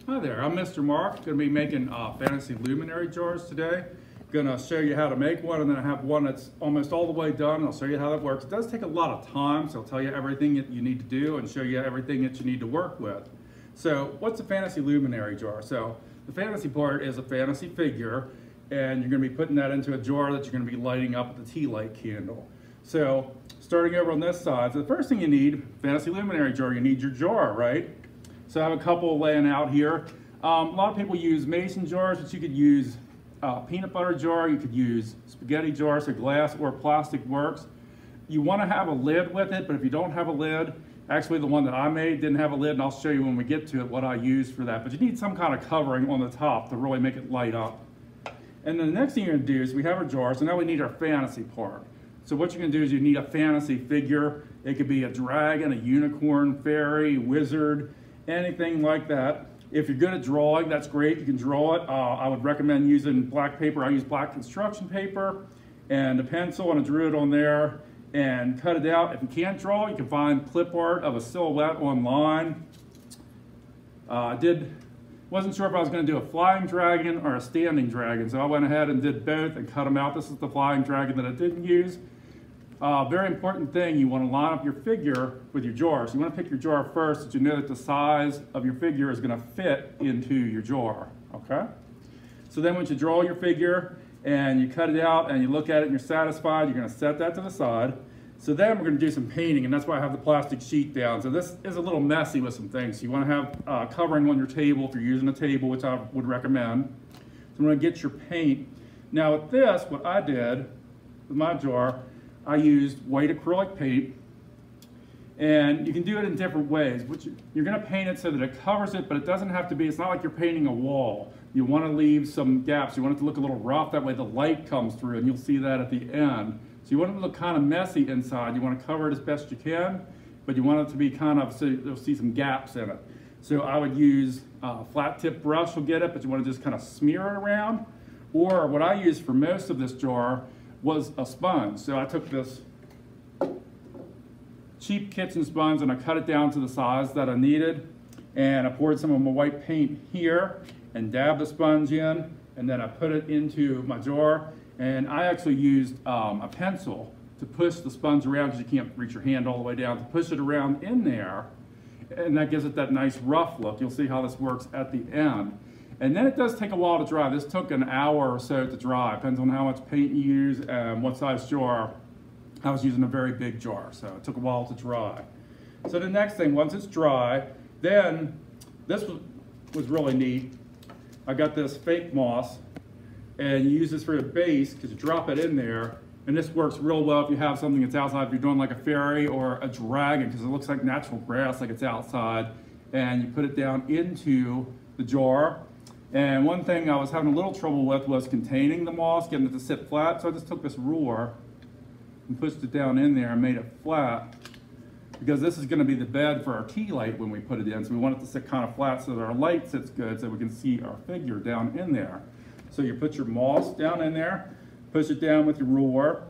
Hi there, I'm Mr. Mark. Going to be making fantasy luminary jars today. Going to show you how to make one, and then I have one that's almost all the way done. I'll show you how that works. It does take a lot of time, so I'll tell you everything that you need to do and show you everything that you need to work with. So what's a fantasy luminary jar? So the fantasy part is a fantasy figure, and you're going to be putting that into a jar that you're going to be lighting up with a tea light candle. So starting over on this side, so the first thing you need, fantasy luminary jar, you need your jar, right? So I have a couple laying out here. A lot of people use mason jars, but you could use peanut butter jar, you could use spaghetti jar, so glass or plastic works. You want to have a lid with it, but if you don't have a lid, actually the one that I made didn't have a lid, and I'll show you when we get to it what I used for that. But you need some kind of covering on the top to really make it light up. And then the next thing you're going to do is we have our jar, so now we need our fantasy part. So what you're going to do is you need a fantasy figure. It could be a dragon, a unicorn, fairy, wizard, anything like that. If you're good at drawing, that's great. You can draw it. I would recommend using black paper. I use black construction paper and a pencil, and I drew it on there and cut it out. If you can't draw, you can find clip art of a silhouette online. Wasn't sure if I was going to do a flying dragon or a standing dragon, so I went ahead and did both and cut them out. This is the flying dragon that I didn't use. Very important thing, you want to line up your figure with your jar. So you want to pick your jar first so you know that the size of your figure is going to fit into your jar, okay? So then once you draw your figure and you cut it out and you look at it and you're satisfied, you're going to set that to the side. So then we're going to do some painting, and that's why I have the plastic sheet down. So this is a little messy with some things. So you want to have covering on your table if you're using a table, which I would recommend. So I'm going to get your paint. Now with this, what I did with my jar, I used white acrylic paint, and you can do it in different ways. You're going to paint it so that it covers it, but it doesn't have to be, it's not like you're painting a wall. You want to leave some gaps. You want it to look a little rough, that way the light comes through, and you'll see that at the end. So you want it to look kind of messy inside. You want to cover it as best you can, but you want it to be kind of, so you'll see some gaps in it. So I would use a flat tip brush will get it, but you want to just kind of smear it around. Or what I used for most of this jar was a sponge. So I took this cheap kitchen sponge and I cut it down to the size that I needed, and I poured some of my white paint here and dabbed the sponge in, and then I put it into my jar, and I actually used a pencil to push the sponge around, because you can't reach your hand all the way down, to push it around in there, and that gives it that nice rough look. You'll see how this works at the end. And then it does take a while to dry. This took an hour or so to dry. Depends on how much paint you use and what size jar. I was using a very big jar, so it took a while to dry. So the next thing, once it's dry, then this was really neat. I got this fake moss, and you use this for a base because you drop it in there, and this works real well if you have something that's outside, if you're doing like a fairy or a dragon, because it looks like natural grass, like it's outside, and you put it down into the jar. And one thing I was having a little trouble with was containing the moss, getting it to sit flat. So I just took this ruler and pushed it down in there and made it flat, because this is going to be the bed for our tea light when we put it in. So we want it to sit kind of flat so that our light sits good, so we can see our figure down in there. So you put your moss down in there, push it down with your ruler,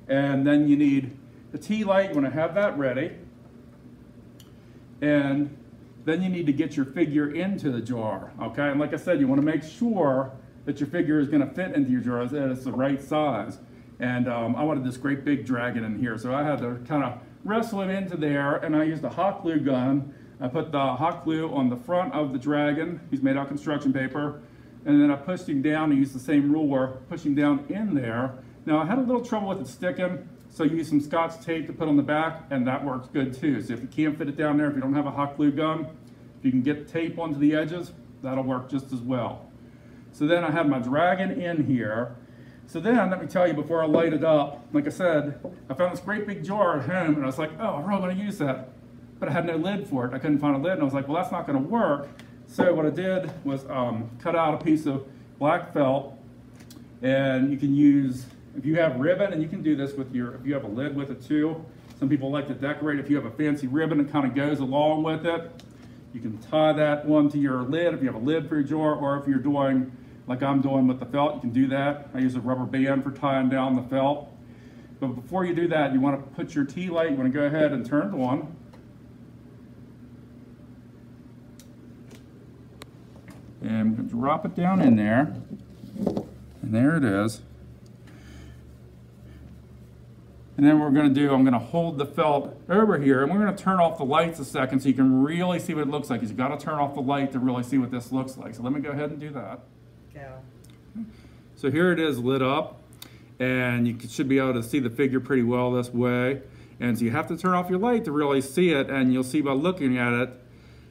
and then you need the tea light. You want to have that ready. And then you need to get your figure into the jar, okay? And like I said, you want to make sure that your figure is going to fit into your jar, that it's the right size. And I wanted this great big dragon in here, so I had to kind of wrestle it into there, and I used a hot glue gun. I put the hot glue on the front of the dragon. He's made out of construction paper. And then I pushed him down and used the same ruler, push him down in there. Now I had a little trouble with it sticking, so you use some Scotch tape to put on the back, and that works good too. So if you can't fit it down there, if you don't have a hot glue gun, if you can get tape onto the edges, that'll work just as well. So then I have my dragon in here. So then, let me tell you, before I light it up, like I said, I found this great big jar at home, and I was like, oh, I'm really gonna use that. But I had no lid for it. I couldn't find a lid, and I was like, well, that's not gonna work. So what I did was cut out a piece of black felt, and you can use, if you have ribbon, and you can do this with your, if you have a lid with it too. Some people like to decorate. If you have a fancy ribbon, it kind of goes along with it. You can tie that one to your lid if you have a lid for your jar, or if you're doing like I'm doing with the felt, you can do that. I use a rubber band for tying down the felt. But before you do that, you want to put your tea light, you want to go ahead and turn it on. And I'm going to drop it down in there. And there it is. And then I'm going to hold the felt over here, and we're going to turn off the lights a second so you can really see what it looks like. You've got to turn off the light to really see what this looks like. So let me go ahead and do that. Go. So here it is lit up, and you should be able to see the figure pretty well this way. And so you have to turn off your light to really see it, and you'll see by looking at it,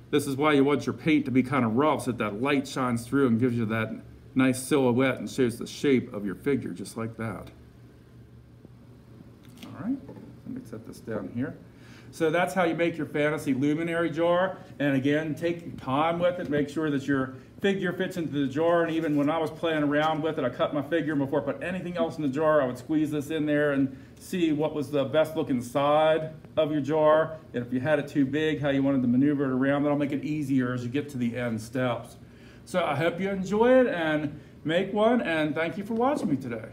this is why you want your paint to be kind of rough so that light shines through and gives you that nice silhouette and shows the shape of your figure just like that. All right, let me set this down here. So that's how you make your fantasy luminary jar. And again, take your time with it, make sure that your figure fits into the jar. And even when I was playing around with it, I cut my figure before I put anything else in the jar. I would squeeze this in there and see what was the best looking side of your jar. And if you had it too big, how you wanted to maneuver it around. That'll make it easier as you get to the end steps. So I hope you enjoy it and make one, and thank you for watching me today.